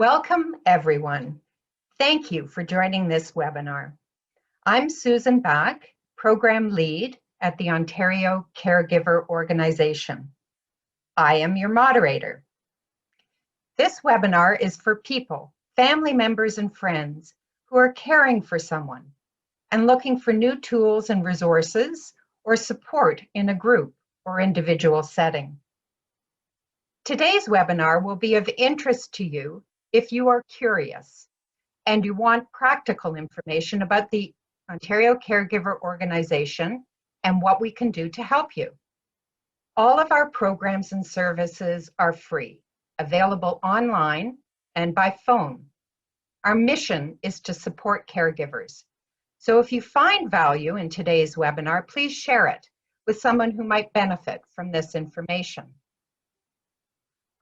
Welcome, everyone. Thank you for joining this webinar. I'm Susan Back, Program Lead at the Ontario Caregiver Organization. I am your moderator. This webinar is for people, family members and friends who are caring for someone and looking for new tools and resources or support in a group or individual setting. Today's webinar will be of interest to you if you are curious and you want practical information about the Ontario Caregiver Organization and what we can do to help you. All of our programs and services are free, available online and by phone. Our mission is to support caregivers. So if you find value in today's webinar, please share it with someone who might benefit from this information.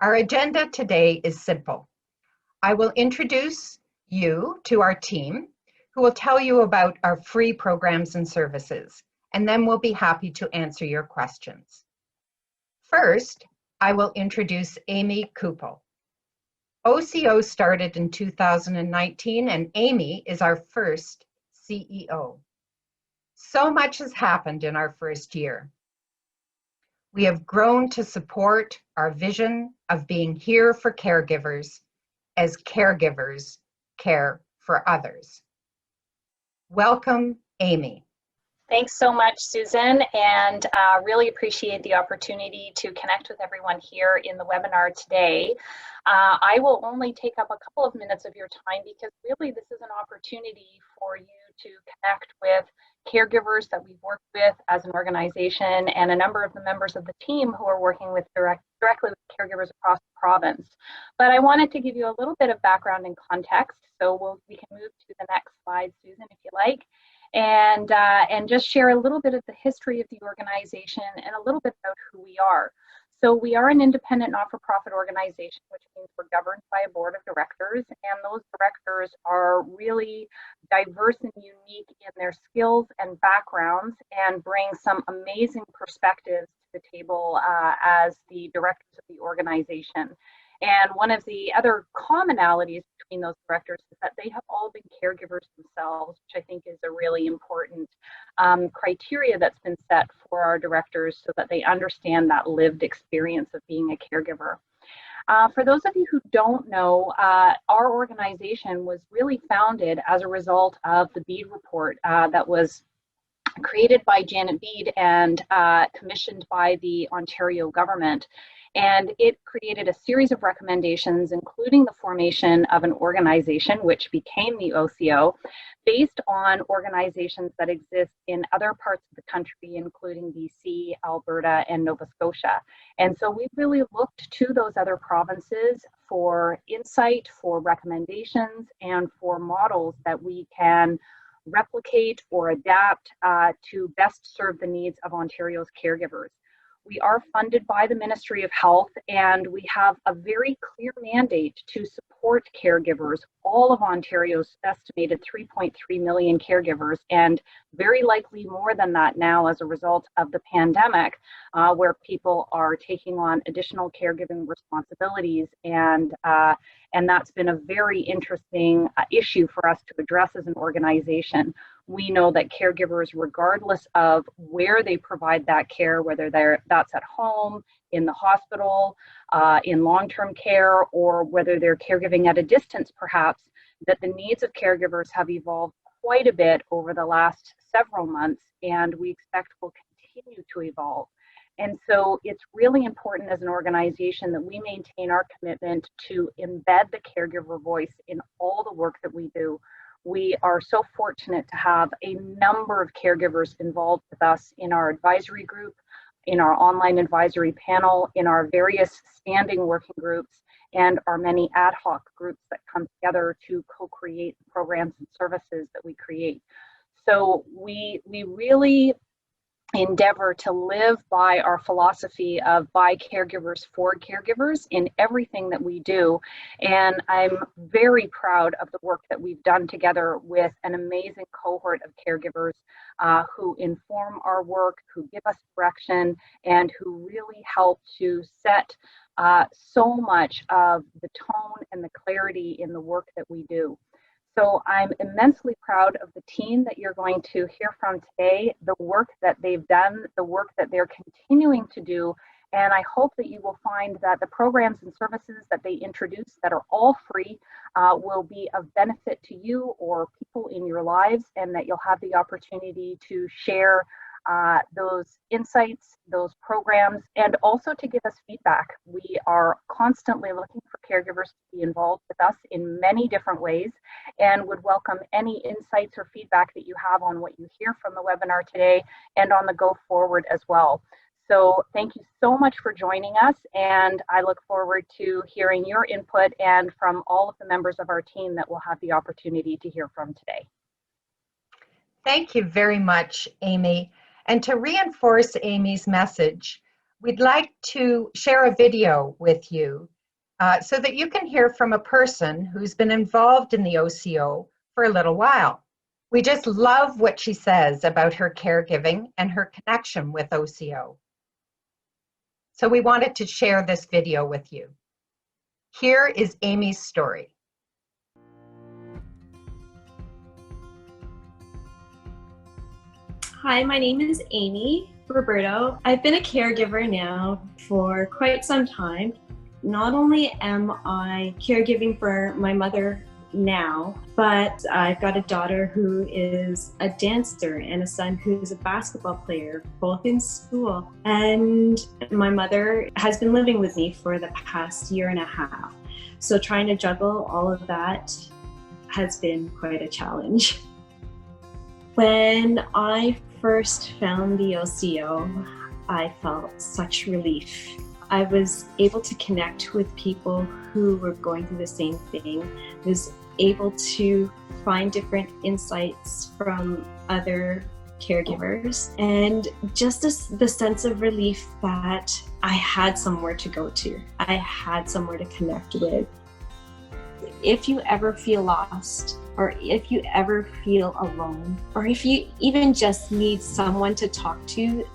Our agenda today is simple. I will introduce you to our team, who will tell you about our free programs and services, and then we'll be happy to answer your questions. First, I will introduce Amy Kupel. OCO started in 2019, and Amy is our first CEO. So much has happened in our first year. We have grown to support our vision of being here for caregivers as caregivers care for others. Welcome, Amy. Thanks so much, Susan, and really appreciate the opportunity to connect with everyone here in the webinar today. I will only take up a couple of minutes of your time because really this is an opportunity for you to connect with caregivers that we've worked with as an organization and a number of the members of the team who are working with directly with caregivers across the province. But I wanted to give you a little bit of background and context, so we can move to the next slide, Susan, if you like, and just share a little bit of the history of the organization and a little bit about who we are. So we are an independent not-for-profit organization, which means we're governed by a board of directors, and those directors are really diverse and unique in their skills and backgrounds and bring some amazing perspectives to the table as the directors of the organization. And one of the other commonalities between those directors is that they have all been caregivers themselves, which I think is a really important criteria that's been set for our directors so that they understand that lived experience of being a caregiver. For those of you who don't know, our organization was really founded as a result of the Bede report that was created by Janet Bede and commissioned by the Ontario government. And it created a series of recommendations, including the formation of an organization, which became the OCO, based on organizations that exist in other parts of the country, including BC, Alberta, and Nova Scotia. And so we really looked to those other provinces for insight, for recommendations, and for models that we can replicate or adapt to best serve the needs of Ontario's caregivers. We are funded by the Ministry of Health, and we have a very clear mandate to support caregivers, all of Ontario's estimated 3.3 million caregivers, and very likely more than that now as a result of the pandemic, where people are taking on additional caregiving responsibilities, and that's been a very interesting issue for us to address as an organization. We know that caregivers, regardless of where they provide that care, whether that's at home, in the hospital, in long-term care, or whether they're caregiving at a distance perhaps, that the needs of caregivers have evolved quite a bit over the last several months, and we expect will continue to evolve. And so it's really important as an organization that we maintain our commitment to embed the caregiver voice in all the work that we do. We are so fortunate to have a number of caregivers involved with us in our advisory group, in our online advisory panel, in our various standing working groups, and our many ad hoc groups that come together to co-create the programs and services that we create. So we really endeavor to live by our philosophy of by caregivers for caregivers in everything that we do. And I'm very proud of the work that we've done together with an amazing cohort of caregivers who inform our work, who give us direction, and who really help to set so much of the tone and the clarity in the work that we do. So I'm immensely proud of the team that you're going to hear from today, the work that they've done, the work that they're continuing to do, and I hope that you will find that the programs and services that they introduce that are all free will be of benefit to you or people in your lives, and that you'll have the opportunity to share those insights, those programs, and also to give us feedback. We are constantly looking for caregivers to be involved with us in many different ways, and would welcome any insights or feedback that you have on what you hear from the webinar today and on the go forward as well. So thank you so much for joining us, and I look forward to hearing your input and from all of the members of our team that we'll have the opportunity to hear from today. Thank you very much, Amy. And to reinforce Amy's message, we'd like to share a video with you so that you can hear from a person who's been involved in the OCO for a little while. We just love what she says about her caregiving and her connection with OCO. So we wanted to share this video with you. Here is Amy's story. Hi, my name is Amy Roberto. I've been a caregiver now for quite some time. Not only am I caregiving for my mother now, but I've got a daughter who is a dancer and a son who's a basketball player, both in school. And my mother has been living with me for the past year and a half. So trying to juggle all of that has been quite a challenge. When I first found the OCO, I felt such relief. I was able to connect with people who were going through the same thing. I was able to find different insights from other caregivers, and just the sense of relief that I had somewhere to go to. I had somewhere to connect with. If you ever feel lost, or if you ever feel alone, or if you even just need someone to talk to,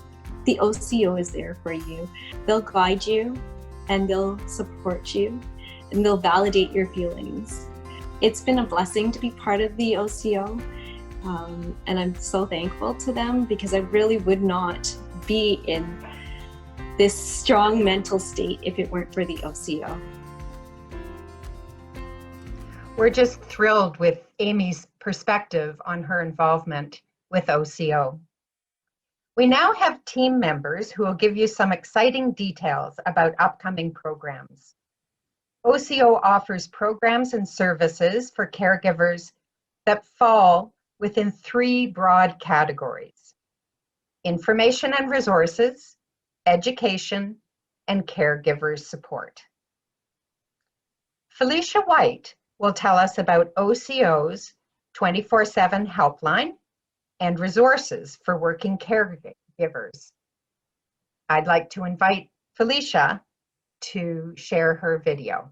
the OCO is there for you. They'll guide you, and they'll support you, and they'll validate your feelings. It's been a blessing to be part of the OCO, and I'm so thankful to them, because I really would not be in this strong mental state if it weren't for the OCO. We're just thrilled with Amy's perspective on her involvement with OCO. We now have team members who will give you some exciting details about upcoming programs. OCO offers programs and services for caregivers that fall within 3 broad categories: information and resources, education, and caregiver support. Felicia White will tell us about OCO's 24/7 helpline and resources for working caregivers. I'd like to invite Felicia to share her video.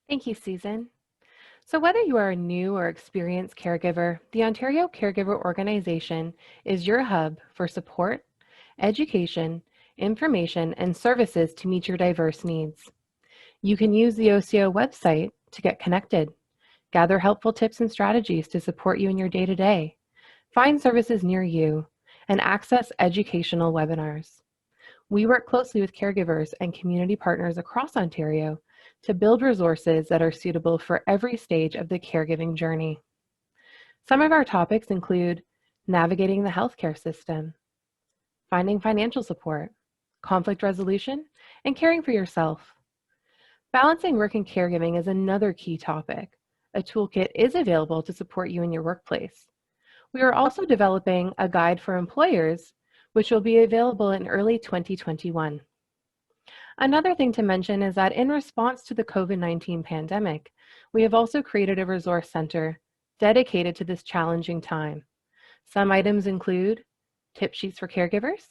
Thank you, Susan. So whether you are a new or experienced caregiver, the Ontario Caregiver Organization is your hub for support, education, information, and services to meet your diverse needs. You can use the OCO website to get connected, gather helpful tips and strategies to support you in your day-to-day, find services near you, and access educational webinars. We work closely with caregivers and community partners across Ontario to build resources that are suitable for every stage of the caregiving journey. Some of our topics include navigating the healthcare system, finding financial support, conflict resolution, and caring for yourself. Balancing work and caregiving is another key topic. A toolkit is available to support you in your workplace. We are also developing a guide for employers, which will be available in early 2021. Another thing to mention is that in response to the COVID-19 pandemic, we have also created a resource center dedicated to this challenging time. Some items include tip sheets for caregivers,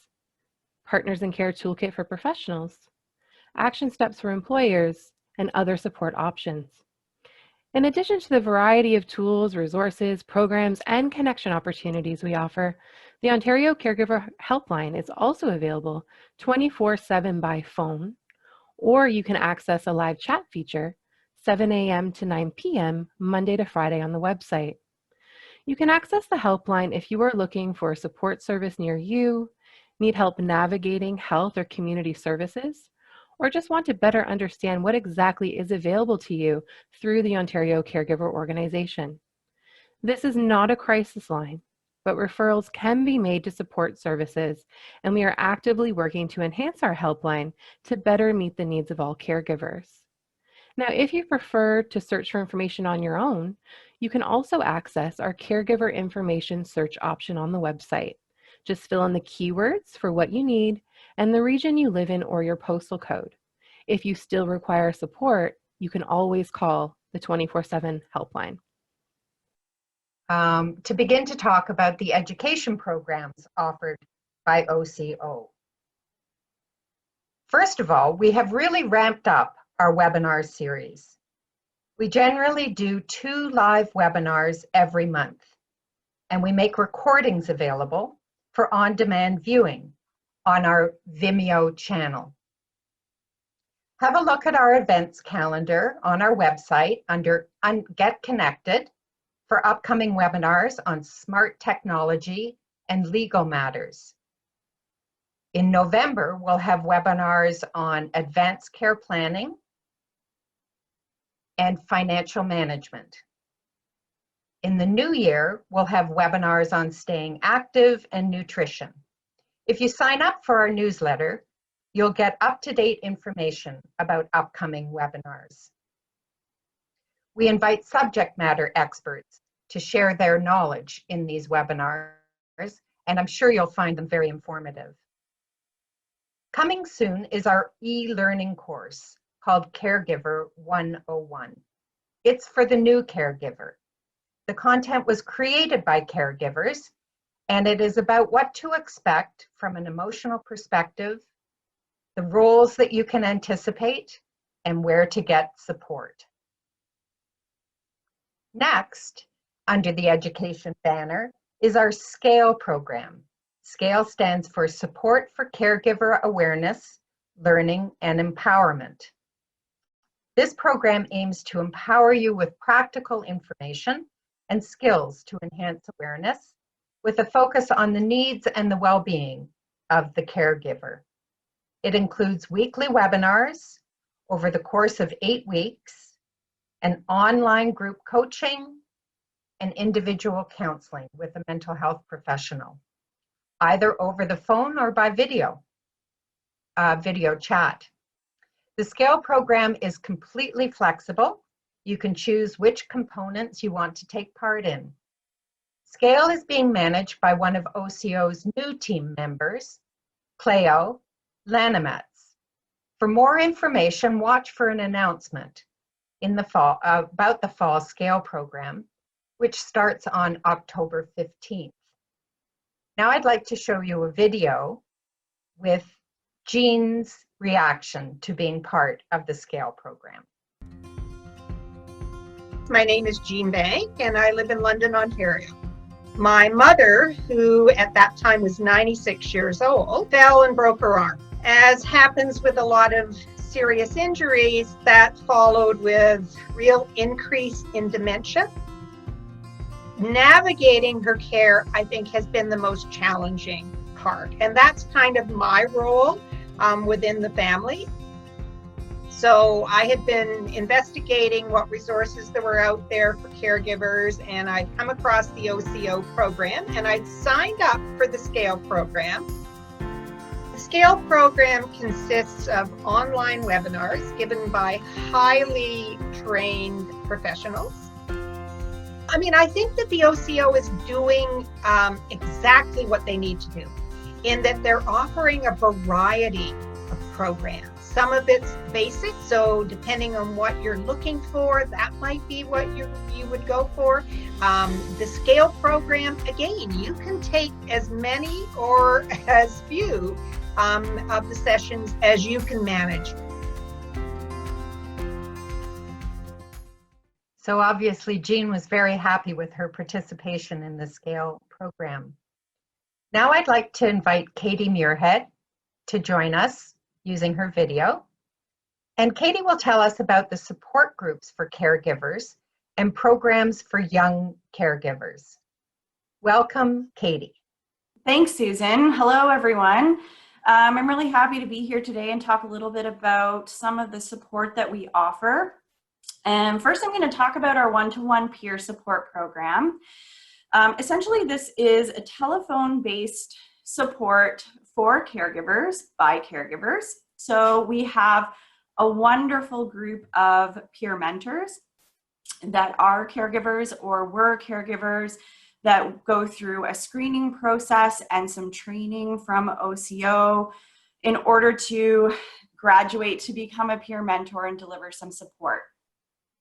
Partners in Care Toolkit for professionals, action steps for employers, and other support options. In addition to the variety of tools, resources, programs, and connection opportunities we offer, the Ontario Caregiver Helpline is also available 24/7 by phone, or you can access a live chat feature 7 a.m. to 9 p.m. Monday to Friday on the website. You can access the helpline if you are looking for a support service near you, need help navigating health or community services, or just want to better understand what exactly is available to you through the Ontario Caregiver Organization. This is not a crisis line, but referrals can be made to support services, and we are actively working to enhance our helpline to better meet the needs of all caregivers. Now, if you prefer to search for information on your own, you can also access our caregiver information search option on the website. Just fill in the keywords for what you need and the region you live in or your postal code. If you still require support, you can always call the 24/7 helpline. To begin to talk about the education programs offered by OCO. First of all, we have really ramped up our webinar series. We generally do 2 live webinars every month, and we make recordings available for on-demand viewing on our Vimeo channel. Have a look at our events calendar on our website under Get Connected for upcoming webinars on smart technology and legal matters. In November, we'll have webinars on advanced care planning and financial management. In the new year, we'll have webinars on staying active and nutrition. If you sign up for our newsletter, you'll get up-to-date information about upcoming webinars. We invite subject matter experts to share their knowledge in these webinars, and I'm sure you'll find them very informative. Coming soon is our e-learning course called Caregiver 101. It's for the new caregiver. The content was created by caregivers, and it is about what to expect from an emotional perspective, the roles that you can anticipate, and where to get support. Next, under the education banner, is our SCALE program. SCALE stands for Support for Caregiver Awareness, Learning, and Empowerment. This program aims to empower you with practical information and skills to enhance awareness, with a focus on the needs and the well-being of the caregiver. It includes weekly webinars over the course of 8 weeks, an online group coaching, and individual counseling with a mental health professional, either over the phone or by video chat. The SCALE program is completely flexible. You can choose which components you want to take part in. SCALE is being managed by one of OCO's new team members, Cleo Lanametz. For more information, watch for an announcement in the fall about the fall SCALE program, which starts on October 15th. Now I'd like to show you a video with Jean's reaction to being part of the SCALE program. My name is Jean Bank and I live in London, Ontario. My mother, who at that time was 96 years old, fell and broke her arm. As happens with a lot of serious injuries, that followed with real increase in dementia. Navigating her care, I think, has been the most challenging part. And that's kind of my role within the family. So I had been investigating what resources there were out there for caregivers, and I'd come across the OCO program, and I'd signed up for the SCALE program. The SCALE program consists of online webinars given by highly trained professionals. I mean, I think that the OCO is doing exactly what they need to do, in that they're offering a variety of programs. Some of it's basic, so depending on what you're looking for, that might be what you would go for. The scale program, again, you can take as many or as few of the sessions as you can manage. So obviously Jean was very happy with her participation in the scale program. Now I'd like to invite Katie Muirhead to join us using her video. And Katie will tell us about the support groups for caregivers and programs for young caregivers. Welcome, Katie. Thanks, Susan. Hello, everyone. I'm really happy to be here today and talk a little bit about some of the support that we offer. And first, I'm going to talk about our one-to-one peer support program. Essentially, this is a telephone-based support for caregivers by caregivers. So we have a wonderful group of peer mentors that are caregivers or were caregivers that go through a screening process and some training from OCO in order to graduate to become a peer mentor and deliver some support.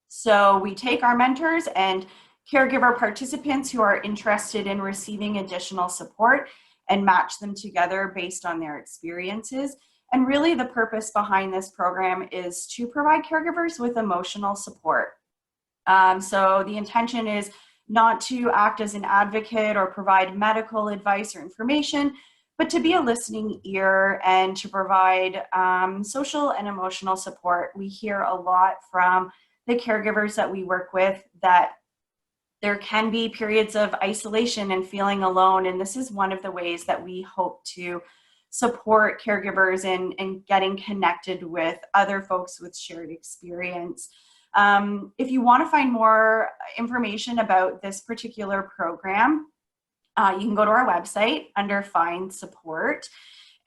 So we take our mentors and caregiver participants who are interested in receiving additional support and match them together based on their experiences. And really the purpose behind this program is to provide caregivers with emotional support. So the intention is not to act as an advocate or provide medical advice or information, but to be a listening ear and to provide social and emotional support. We hear a lot from the caregivers that we work with that there can be periods of isolation and feeling alone, and this is one of the ways that we hope to support caregivers in getting connected with other folks with shared experience. If you want to find more information about this particular program, you can go to our website under Find Support,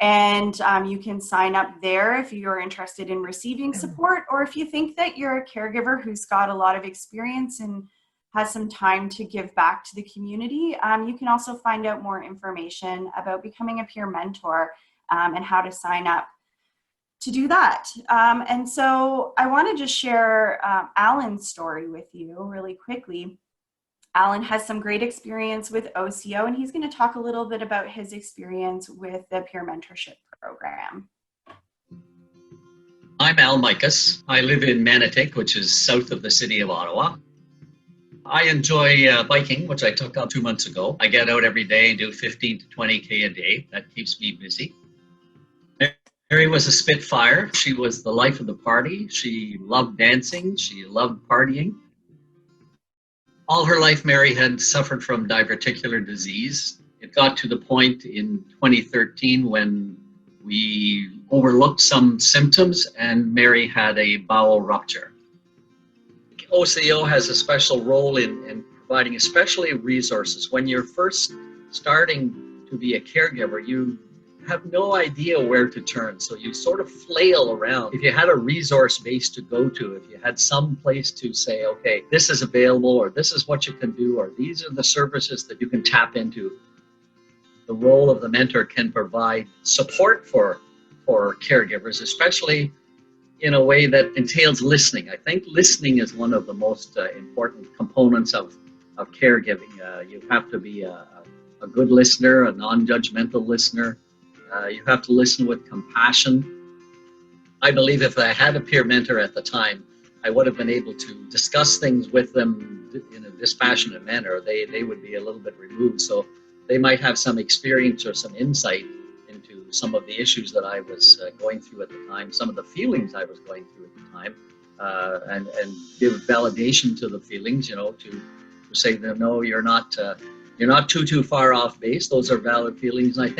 and you can sign up there if you're interested in receiving support, or if you think that you're a caregiver who's got a lot of experience and has some time to give back to the community. You can also find out more information about becoming a peer mentor and how to sign up to do that. And so I want to just share Alan's story with you really quickly. Alan has some great experience with OCO, and he's going to talk a little bit about his experience with the peer mentorship program. I'm Al Micas. I live in Manotick, which is south of the city of Ottawa. I enjoy biking, which I took up 2 months ago. I get out every day and do 15 to 20K a day. That keeps me busy. Mary was a Spitfire. She was the life of the party. She loved dancing. She loved partying. All her life, Mary had suffered from diverticular disease. It got to the point in 2013 when we overlooked some symptoms and Mary had a bowel rupture. OCO has a special role in providing especially resources. When you're first starting to be a caregiver, you have no idea where to turn, so you sort of flail around. If you had a resource base to go to, if you had some place to say, okay, this is available, or this is what you can do, or these are the services that you can tap into, the role of the mentor can provide support for caregivers, especially in a way that entails listening. I think listening is one of the most important components of caregiving. You have to be a good listener, a non-judgmental listener. You have to listen with compassion. I believe if I had a peer mentor at the time, I would have been able to discuss things with them in a dispassionate manner. They would be a little bit removed, so they might have some experience or some insight into some of the issues that I was going through at the time, some of the feelings I was going through at the time, and give validation to the feelings, you know, to say that no, you're not too far off base. Those are valid feelings, and I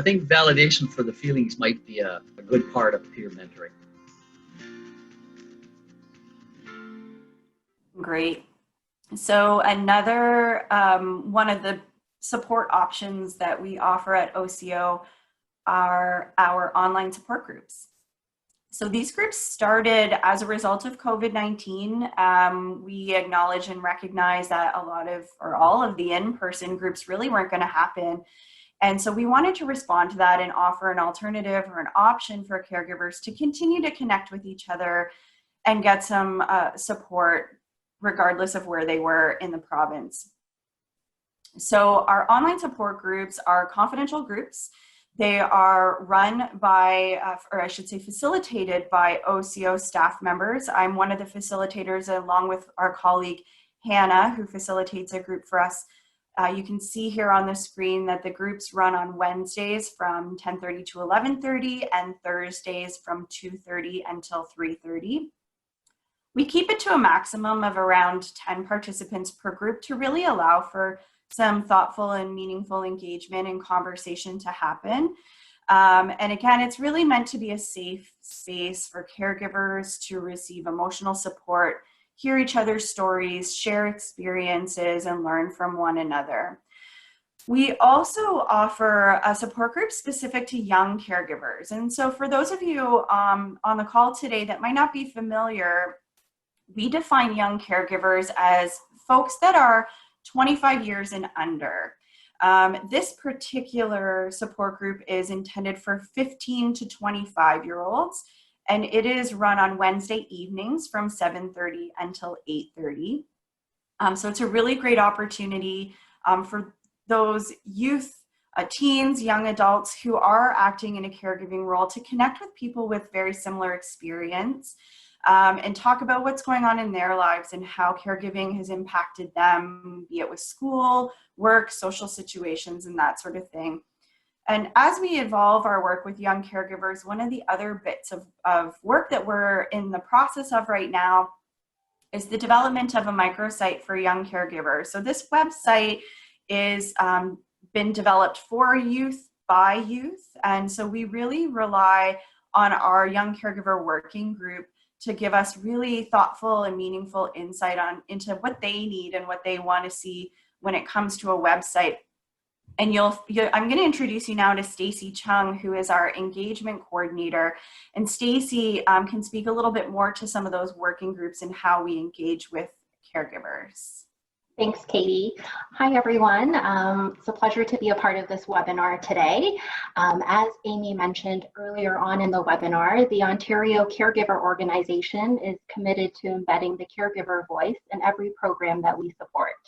think validation for the feelings might be a good part of peer mentoring. Great. So another one of the support options that we offer at OCO are our online support groups. So these groups started as a result of COVID-19. We acknowledge and recognize that a lot of, or all of the in-person groups really weren't going to happen And so we wanted to respond to that and offer an alternative or an option for caregivers to continue to connect with each other and get some support regardless of where they were in the province. So our online support groups are confidential groups. They are run by, or I should say facilitated by OCO staff members. I'm one of the facilitators along with our colleague Hannah, who facilitates a group for us. You can see here on the screen that the groups run on Wednesdays from 10:30 to 11:30 and Thursdays from 2:30 until 3:30. We keep it to a maximum of around 10 participants per group to really allow for some thoughtful and meaningful engagement and conversation to happen. And again, it's really meant to be a safe space for caregivers to receive emotional support, hear each other's stories, share experiences, and learn from one another. We also offer a support group specific to young caregivers. And so for those of you on the call today that might not be familiar, we define young caregivers as folks that are 25 years and under. This particular support group is intended for 15 to 25-year-olds, and it is run on Wednesday evenings from 7:30 until 8:30. So it's a really great opportunity for those youth, teens, young adults who are acting in a caregiving role to connect with people with very similar experience. And talk about what's going on in their lives and how caregiving has impacted them, be it with school, work, social situations, and that sort of thing. And as we evolve our work with young caregivers, one of the other bits of work that we're in the process of right now is the development of a microsite for young caregivers. So this website is been developed for youth by youth. And so we really rely on our young caregiver working group to give us really thoughtful and meaningful insight into what they need and what they want to see when it comes to a website. And I'm going to introduce you now to Stacy Chung, who is our engagement coordinator. And Stacy can speak a little bit more to some of those working groups and how we engage with caregivers. Thanks, Katie. Hi, everyone. It's a pleasure to be a part of this webinar today. As Amy mentioned earlier on in the webinar, the Ontario Caregiver Organization is committed to embedding the caregiver voice in every program that we support.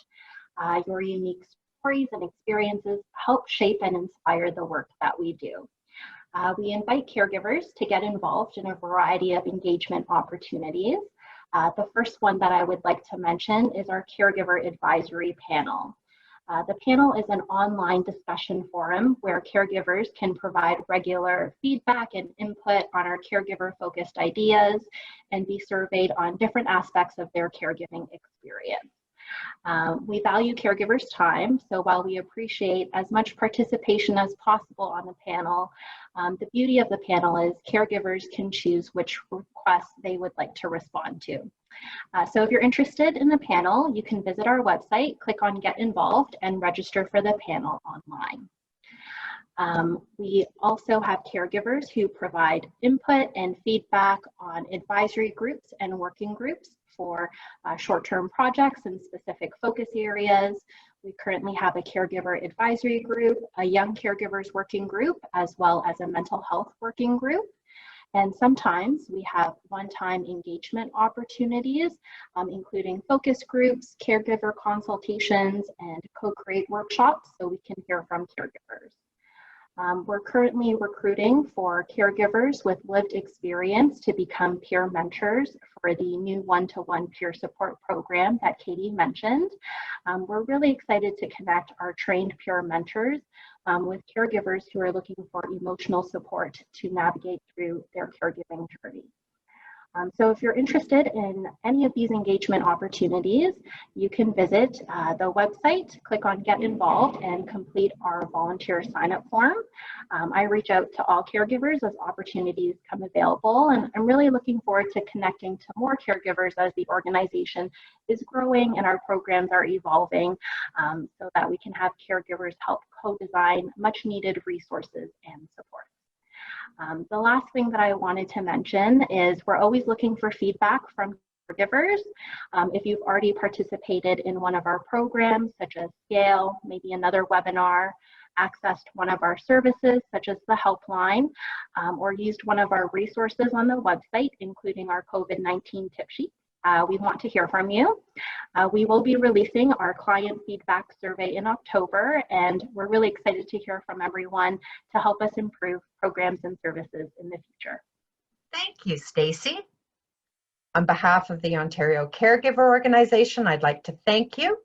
Your unique stories and experiences help shape and inspire the work that we do. We invite caregivers to get involved in a variety of engagement opportunities. The first one that I would like to mention is our Caregiver Advisory Panel. The panel is an online discussion forum where caregivers can provide regular feedback and input on our caregiver-focused ideas and be surveyed on different aspects of their caregiving experience. We value caregivers' time, so while we appreciate as much participation as possible on the panel, the beauty of the panel is caregivers can choose which requests they would like to respond to. So if you're interested in the panel, you can visit our website, click on Get Involved, and register for the panel online. We also have caregivers who provide input and feedback on advisory groups and working groups for short-term projects and specific focus areas. We currently have a caregiver advisory group, a young caregivers working group, as well as a mental health working group. And sometimes we have one-time engagement opportunities, including focus groups, caregiver consultations, and co-create workshops so we can hear from caregivers. We're currently recruiting for caregivers with lived experience to become peer mentors for the new one-to-one peer support program that Katie mentioned. We're really excited to connect our trained peer mentors with caregivers who are looking for emotional support to navigate through their caregiving journey. So if you're interested in any of these engagement opportunities, you can visit the website, click on Get Involved, and complete our volunteer sign-up form. I reach out to all caregivers as opportunities come available, and I'm really looking forward to connecting to more caregivers as the organization is growing and our programs are evolving so that we can have caregivers help co-design much-needed resources and support. The last thing that I wanted to mention is we're always looking for feedback from caregivers. If you've already participated in one of our programs, such as Scale, maybe another webinar, accessed one of our services, such as the helpline, or used one of our resources on the website, including our COVID-19 tip sheet. We want to hear from you. We will be releasing our client feedback survey in October, and we're really excited to hear from everyone to help us improve programs and services in the future. Thank you, Stacey. On behalf of the Ontario Caregiver Organization, I'd like to thank you.